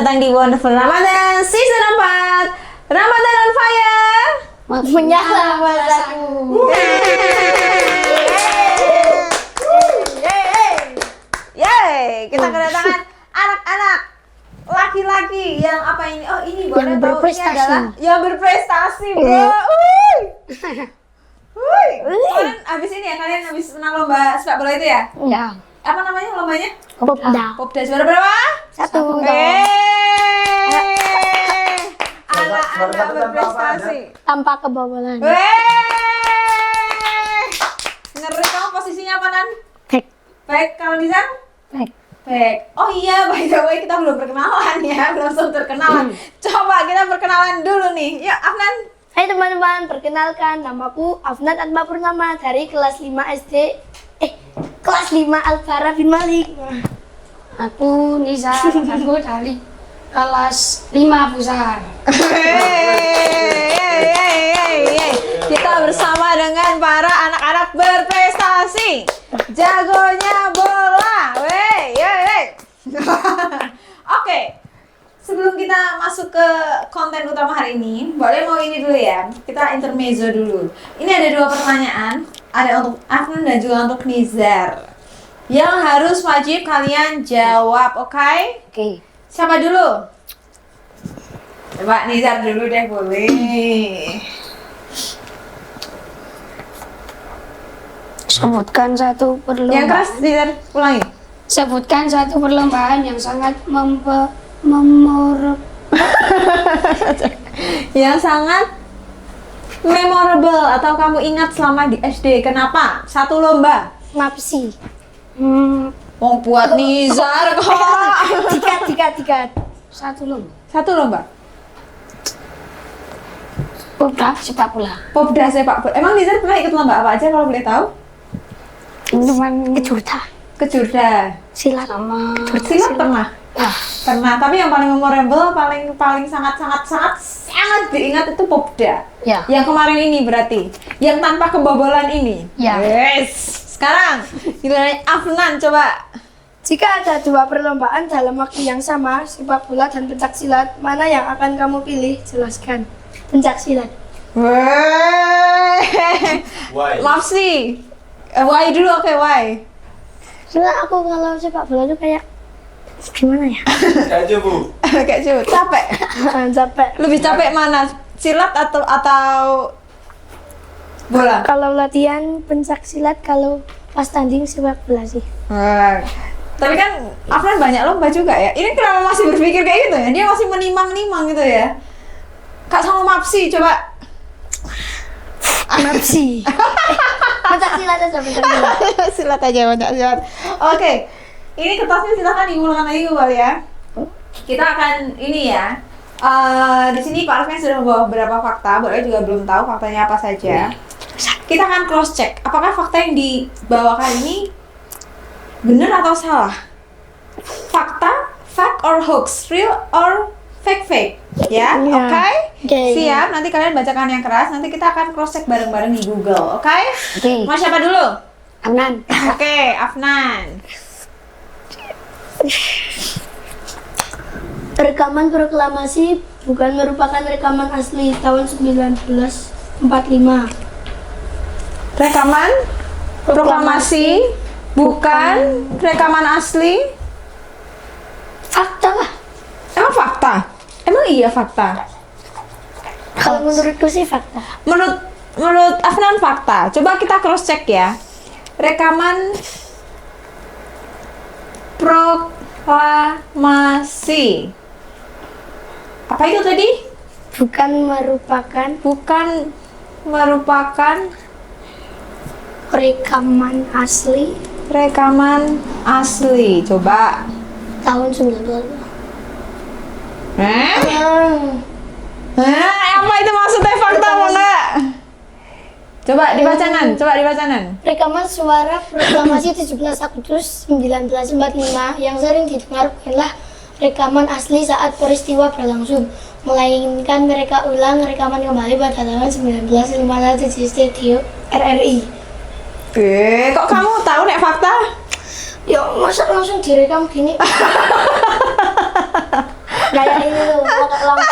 datang di Wonderful Ramadan Season 4 Ramadan on Fire Menyala masaku. Yeay, kita kedatangan anak-anak laki-laki yang apa ini? Oh, ini boleh Yang tahu ini berprestasi. adalah yang berprestasi, bro. Kalian abis ini ya, kalian abis menang lomba sepak bola itu ya? Ya. Apa namanya lombanya? Popda. Popda juara berapa? 1. Anak-anak berprestasi. Tanpa kebobolan. Ngeri, kamu posisinya apa, Nan? Back. Baik, kalau Nizam? Back. Baik. Oh iya, by the way kita belum perkenalan ya, belum sempat perkenalan. Coba kita perkenalan dulu nih. Yuk, Afnan. Hai teman-teman, perkenalkan namaku Afnan Atma Purnama dari kelas 5 SD. Kelas 5 Al-Farah bin Malik. Aku Nisa, aku dari kelas 5 Pusar. Kita bersama dengan para anak-anak berprestasi. Jagonya bola. Oke. Sebelum kita masuk ke konten utama hari ini, boleh mau ini dulu ya. Kita intermezzo dulu. Ini ada 2 pertanyaan. Ada untuk Afnan dan juga untuk Nizar. Yang harus wajib kalian jawab, oke? Oke. Siapa dulu? Coba Nizar dulu deh, boleh. Sebutkan satu Yang perlombaan. keras, Nizar, ulangi. Sebutkan satu perlombaan yang sangat Yang sangat memorable atau kamu ingat selama di SD. Kenapa? Satu lomba. Mapsi. Mau buat Nizar kok. Tiga. Satu lomba. Satu lomba. Popda sepak bola. Popda sepak bola. Emang Nizar pernah ikut lomba apa aja kalau boleh tahu? Cuman Kejurda. Kejurda. Silat. sama Silat pernah? ya, Pernah, tapi yang paling memorable, paling sangat diingat itu Popda. ya. Yang kemarin ini berarti, yang tanpa kebobolan ini. Ya. Yes. Sekarang giliran Afnan, coba. Jika ada 2 perlombaan dalam waktu yang sama, sepak bola dan pencak silat, mana yang akan kamu pilih? Jelaskan. Pencak silat. Why? Maaf sih. Why dulu, oke, why? Soalnya aku kalau sepak bola tuh kayak gimana ya? Kayak cuy, capek. Capek. Lebih capek mana? Silat atau bola? Kalau latihan pencak silat, kalau pas tanding sepak bola sih. Tapi kan Afnan banyak lomba juga ya. Ini kenapa masih berpikir kayak gitu ya? Dia masih menimang-nimang gitu ya. Kak sama Mapsi, coba. Mapsi. Pencak silat aja, pencak silat. Silat aja, pencak silat. Oke. Ini kertasnya silahkan diulang lagi kembali ya. Kita akan ini ya. Di sini Pak Arifin sudah membawa beberapa fakta. Boleh juga belum tahu faktanya apa saja. Kita akan cross check. Apakah fakta yang dibawakan ini benar atau salah? Fakta, fact or hoax, real or fake? Ya, Iya. oke? Oke. Siap. Nanti kalian bacakan yang keras. Nanti kita akan cross check bareng-bareng di Google, oke? Oke. Mau siapa dulu? Afnan. Oke, Afnan. Rekaman proklamasi bukan merupakan rekaman asli tahun 1945. Rekaman proklamasi bukan rekaman asli. Fakta lah. Emang fakta? Emang iya fakta? Kalau menurutku sih fakta. Menurut Afnan fakta. Coba kita cross check ya. Rekaman proklamasi. Apa itu tadi? Bukan merupakan Bukan merupakan rekaman asli rekaman asli. Coba. tahun 1945. Apa itu maksudnya fakta apa enggak? Coba dibacakan, Rekaman suara proklamasi 17 Agustus 1945 yang sering didengar bukanlah rekaman asli saat peristiwa berlangsung, melainkan mereka ulang rekaman kembali pada tahun 1951 di studio RRI. Kok kamu tahu nek fakta? Ya masa langsung direkam gini? Kayak ini tuh, pakai lampu.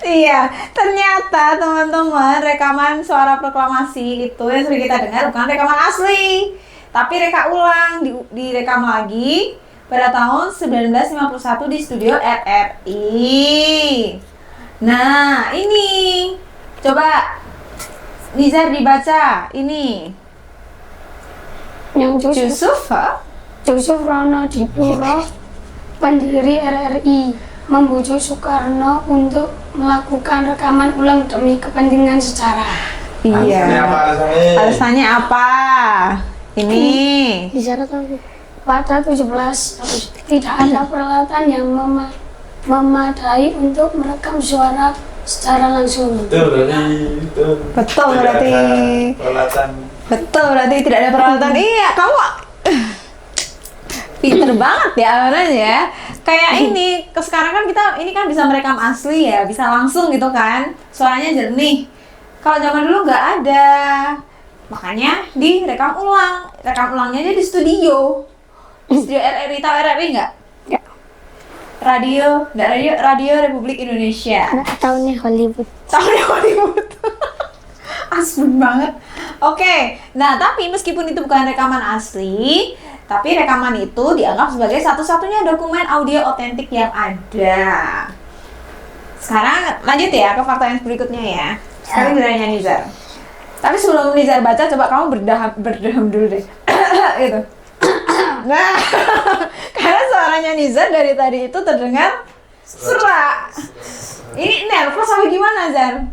Iya, ternyata teman-teman rekaman suara proklamasi itu yang sering kita dengar bukan rekaman asli, tapi reka ulang, direkam lagi pada tahun 1951 di studio RRI. Nah, ini coba Nizar dibaca ini. Yang Yusuf, ha? Yusuf Rono Dipuro, pendiri RRI, membujuk Soekarno untuk melakukan rekaman ulang demi kepentingan sejarah. Iya. Apa alasannya? Alasannya apa? Ini. Di sana tuh. Pada 17 Agustus tidak ada peralatan yang memadai untuk merekam suara secara langsung. Betul berarti. Betul Tidak berarti. ada peralatan. Betul, berarti tidak ada peralatan. Iya, kamu pinter banget ya Aran ya. Kayak ini, sekarang kan kita ini kan bisa merekam asli ya, bisa langsung gitu kan, suaranya jernih. Kalau zaman dulu nggak ada, makanya direkam ulang. Rekam ulangnya aja di studio. Studio RRI, tahu RRI nggak? Ya. Radio, nggak Radio Republik Indonesia. Tahunnya Hollywood. Tahunnya Hollywood. Asbun banget. Oke, nah tapi meskipun itu bukan rekaman asli, tapi rekaman itu dianggap sebagai satu-satunya dokumen audio otentik yang ada. Sekarang lanjut ya ke fakta yang berikutnya ya. Sekarang gilirannya Nizar. Tapi sebelum Nizar baca, coba kamu berdaham dulu deh. Gitu. Nah, karena suaranya Nizar dari tadi itu terdengar serak. Ini nervous apa gimana, Zar?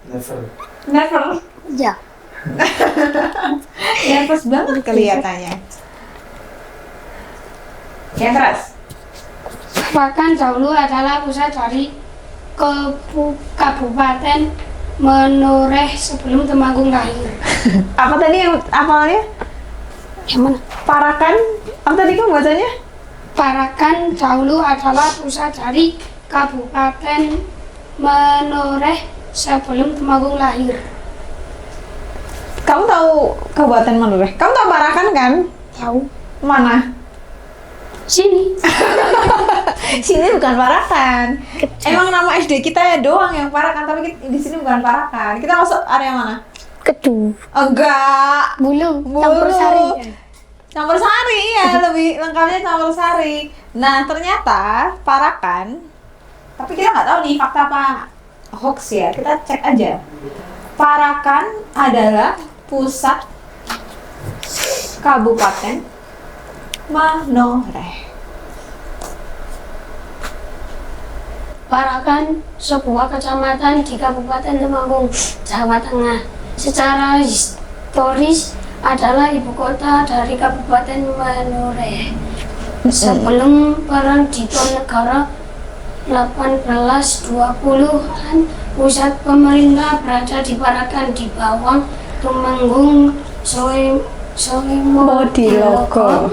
Never. Never. Ya. Nervous banget kelihatannya. Yang keras. Bahkan dahulu adalah pusat dari Kabupaten Menoreh sebelum Temanggung lahir. Apa tadi yang apalnya? Yang mana? Parakan. Apa tadi kamu bacanya? Parakan dahulu adalah pusat dari Kabupaten Menoreh sebelum Temanggung lahir. Kamu tahu Kabupaten Menoreh? Kamu tahu Parakan kan? Tahu? Mana? Sini. Sini bukan Parakan. Emang nama SD kita doang yang Parakan, tapi di sini bukan Parakan. Kita masuk area mana? Kedu. Enggak. Bulu. Bulu. Campur sari. Campur sari ya, lebih lengkapnya campur sari. Nah, ternyata Parakan, tapi kita nggak tahu nih fakta apa hoax ya. Kita cek aja. Parakan adalah pusat Kabupaten Menoreh. Parakan sebuah kecamatan di Kabupaten Temanggung, Jawa Tengah. Secara historis adalah ibu kota dari Kabupaten Menoreh. Sebelum Perang Diponegoro 1820-an, pusat pemerintah berada di Parakan di bawah Temanggung Modilogo.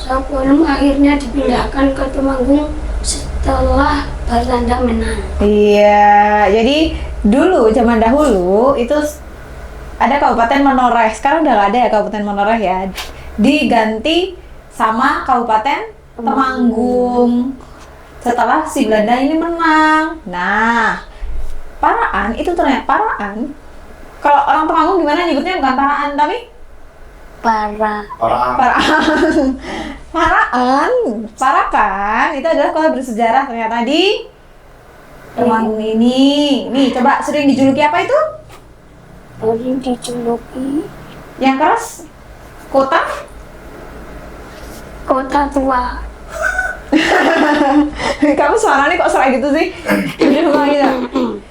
sebelum akhirnya dipindahkan ke Temanggung setelah Belanda menang. Iya, jadi dulu zaman dahulu itu ada Kabupaten Menoreh. Sekarang udah nggak ada ya Kabupaten Menoreh ya. Diganti sama Kabupaten Temanggung. Setelah si Belanda ini menang. Nah, Paraan itu ternyata Paraan. Kalau orang Temanggung gimana nyebutnya, bukan Paraan tapi Orang. Parakan itu adalah kota bersejarah ternyata di Temanggung ini. Nih, coba sering dijuluki apa itu? Sering dijuluki Yang keras? Kota? Kota Tua. Kamu suaranya kok serak gitu sih? Udah mulai gitu.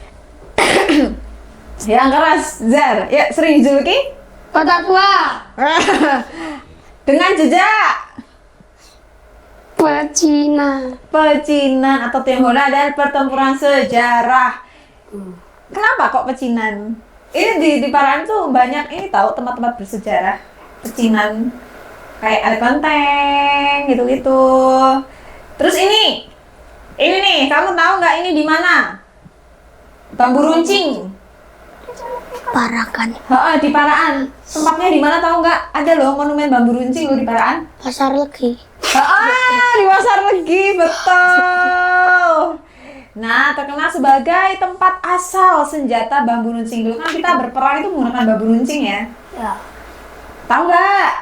Yang keras, Zar. Ya, sering dijuluki? Kota Tua. Dengan jejak Pecinan atau Tionghoa dan pertempuran sejarah. Kenapa kok pecinan? Ini di Parakan tuh banyak ini tahu tempat-tempat bersejarah. Pecinan kayak ada kelenteng gitu-gitu. Terus ini nih, kamu tahu nggak ini di mana? Bambu runcing. Parakan. Di Paraan. Tempatnya di mana tahu nggak? Ada loh monumen bambu runcing loh di Paraan. Pasar Legi. di Pasar Legi, betul. Nah, terkenal sebagai tempat asal senjata bambu runcing. Dulu kan kita berperang itu menggunakan bambu runcing ya. Ya. Tahu nggak?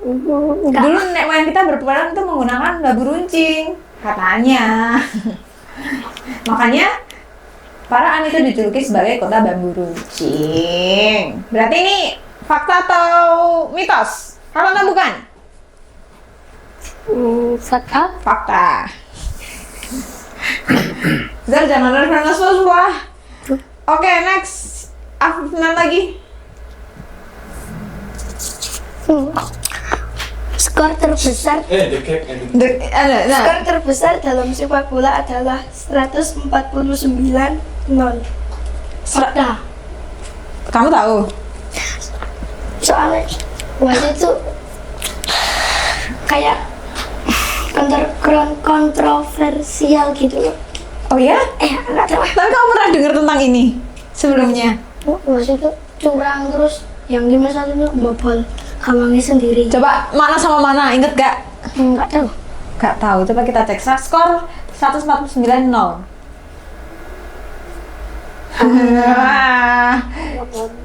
Enggak. Dulu nenek moyang kita berperang itu menggunakan bambu runcing, katanya. Makanya Paraan itu dijuluki sebagai kota bambu runcing. Berarti ini fakta atau mitos? Fakta atau bukan? Fakta. Fakta. Zar, jangan nervous lah. Oke, next. Afnan lagi. Skor terbesar skor terbesar dalam sepak bola adalah 149-0. Fakta. Kamu tahu? Soalnya waktu itu kayak kontroversial gitu loh. Oh ya? Enggak tahu. Tapi kamu pernah dengar tentang ini sebelumnya? Waktu itu curang terus yang 5-1 itu bobol gawangnya sendiri. Coba mana sama mana, inget gak? Enggak tahu. Gak tahu, coba kita cek. Skor 149-0.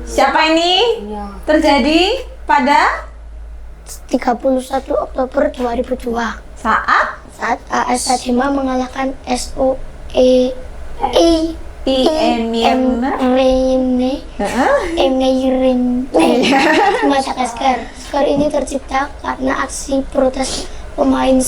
Siapa ini? Terjadi pada 31 Oktober 2002 saat AS Sadema mengalahkan SOE Emene Madagaskar. Skor ini tercipta karena aksi protes pemain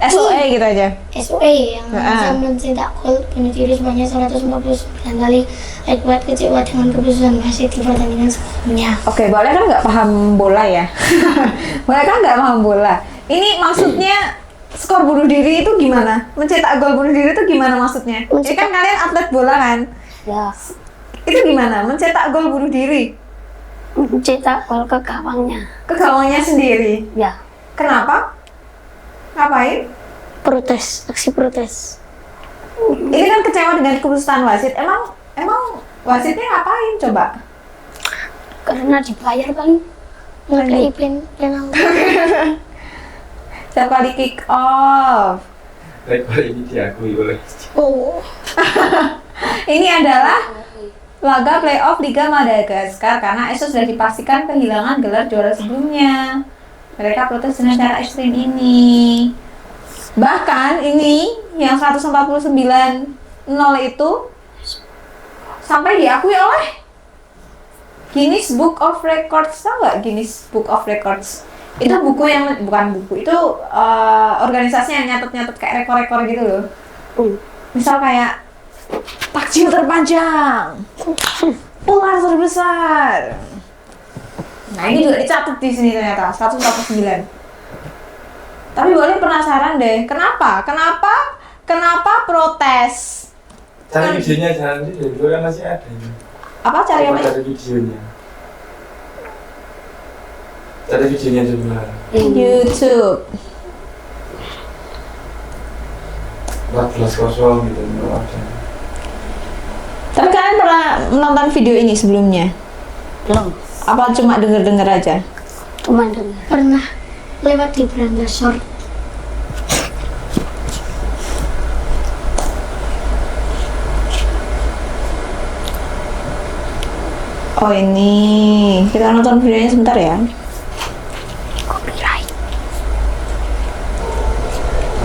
SOE gitu aja. SOE yang bisa mencetak gol bunuh diri sebanyak 149 kali akibat kecewa dengan keputusan wasit di pertandingan sebelumnya. Oke, boleh kan nggak paham bola ya? Boleh kan nggak paham bola? Ini maksudnya skor bunuh diri itu gimana? Mencetak gol bunuh diri itu gimana maksudnya? Ini kan kalian atlet bola kan? Ya. Itu gimana? Mencetak gol bunuh diri? Mencetak gol ke gawangnya. Ke gawangnya sendiri? Ya. Kenapa? Ngapain? Protes, aksi protes. Ini kan kecewa dengan keputusan wasit. Emang wasitnya ngapain coba? Karena dibayar paling nggak penalti. Setiap kali kick off. Rekor ini diakui oleh Oh, Ini adalah laga playoff Liga Madagaskar karena ESO sudah dipastikan kehilangan gelar juara sebelumnya. Mereka protes dengan cara ekstrim ini. Bahkan ini yang 149-0 itu sampai diakui oleh Guinness Book of Records. Tahu nggak Guinness Book of Records? Itu buku yang, bukan buku, itu organisasi yang nyatet-nyatet kayak rekor-rekor gitu loh. Misal kayak takjil terpanjang, ular terbesar. Nah ini juga dicatat di sini ternyata 149. Tapi boleh penasaran deh, kenapa protes? cari videonya, jangan di video kan masih ada ini. Apa cari apa? Cari videonya. Cari videonya dulu lah. YouTube. 14.0 gitu kalau ada. Tapi kalian pernah menonton video ini sebelumnya? Belum. Apa cuma denger-denger aja? Cuma dengar. pernah lewat di beranda short. Oh ini, kita nonton videonya sebentar ya. Copyright.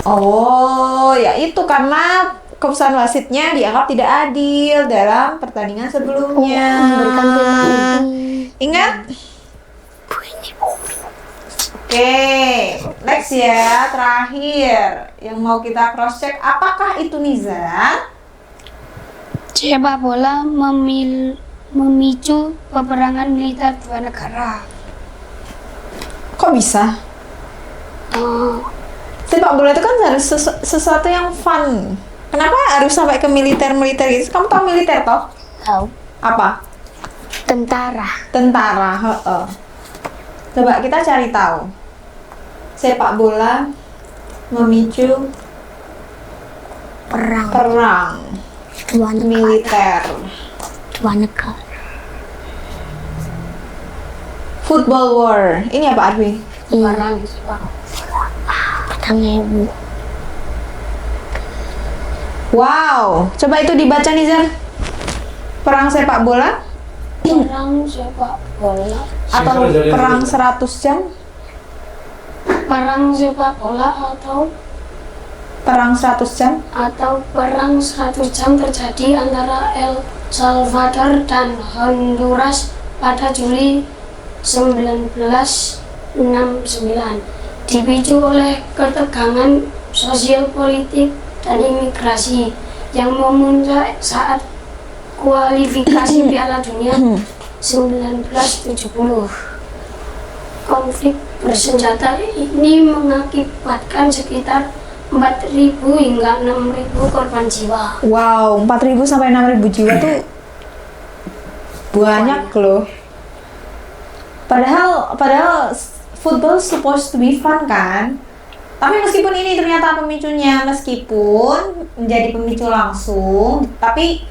Oh, ya itu karena keputusan wasitnya dianggap tidak adil dalam pertandingan sebelumnya. Memberikan penalti. Ingat? Oke, next ya, terakhir yang mau kita cross check, apakah itu Nizar? Sepak bola memicu peperangan militer dua negara. Kok bisa? Sepak bola itu kan harus sesuatu yang fun. Kenapa harus sampai ke militer gitu? Kamu tahu militer toh? Tahu. Apa? Tentara. Tentara, heeh. Coba kita cari tahu. Sepak bola memicu Perang dua militer. dua negara. Football war. Ini apa Arfi? Perang sepak Pertama ibu. Wow, coba itu dibaca Nizar. Perang sepak bola Perang sepak bola. atau perang 100 jam? Perang sepak bola Perang 100 jam? atau perang 100 jam terjadi antara El Salvador dan Honduras pada Juli 1969, dipicu oleh ketegangan sosial politik dan imigrasi yang memuncak saat kualifikasi Piala Dunia 1970. Konflik bersenjata ini mengakibatkan sekitar 4.000 hingga 6.000 korban jiwa. Wow, 4.000 sampai 6.000 jiwa tuh banyak loh. Padahal football supposed to be fun kan? Tapi meskipun ini ternyata pemicunya, meskipun menjadi pemicu langsung, tapi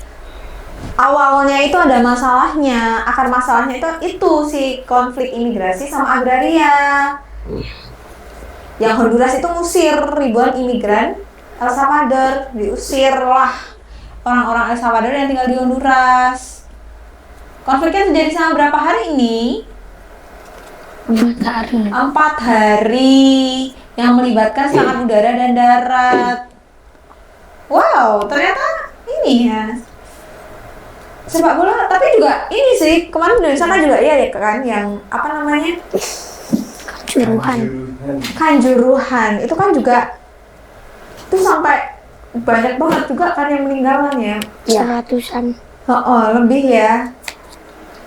awalnya itu ada masalahnya. Akar masalahnya itu si konflik imigrasi sama agraria. Yang Honduras itu ngusir ribuan imigran El Salvador, diusir lah orang-orang El Salvador yang tinggal di Honduras. Konfliknya terjadi selama berapa hari ini? 4 hari. 4 hari yang melibatkan serangan udara dan darat. Wow, ternyata ini ya sepak bola, tapi juga ini sih kemarin dari sana juga ya kan yang apa namanya Kanjuruhan itu kan juga itu sampai banyak banget juga kan yang meninggalannya. Seratusan. Lebih ya.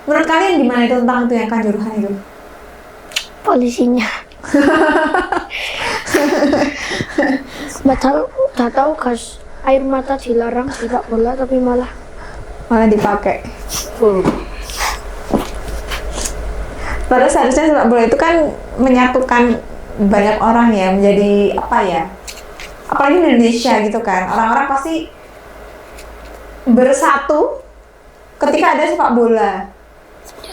Menurut kalian gimana itu tentang itu yang Kanjuruhan itu? Polisinya. Gak tahu gas air mata dilarang sepak bola tapi malah dipakai. Padahal seharusnya sepak bola itu kan menyatukan banyak orang ya, menjadi apa ya? Apalagi di Indonesia gitu kan, orang-orang pasti bersatu ketika ada sepak bola.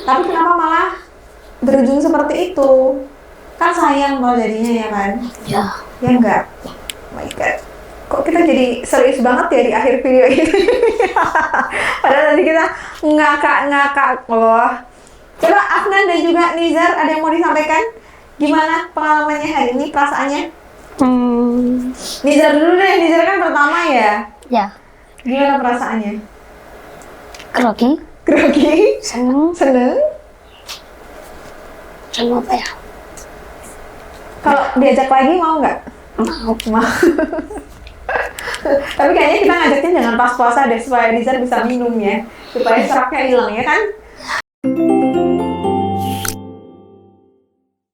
Tapi kenapa malah berujung seperti itu? Kan sayang kalau jadinya ya kan? ya. Ya enggak? Oh my god. Kok kita jadi serius banget ya di akhir video ini? Padahal tadi kita ngakak loh. Coba Afnan dan juga Nizar ada yang mau disampaikan? Gimana pengalamannya hari ini, perasaannya? Nizar dulu deh, Nizar kan pertama ya? Ya. Gimana perasaannya? Grogi. Grogi? Seneng. Seneng? Sama apa ya? Kalau diajak lagi mau nggak? Mau. Tapi kayaknya kita ngajaknya jangan pas puasa deh, supaya Nizar bisa minum ya, supaya seraknya hilang ya kan?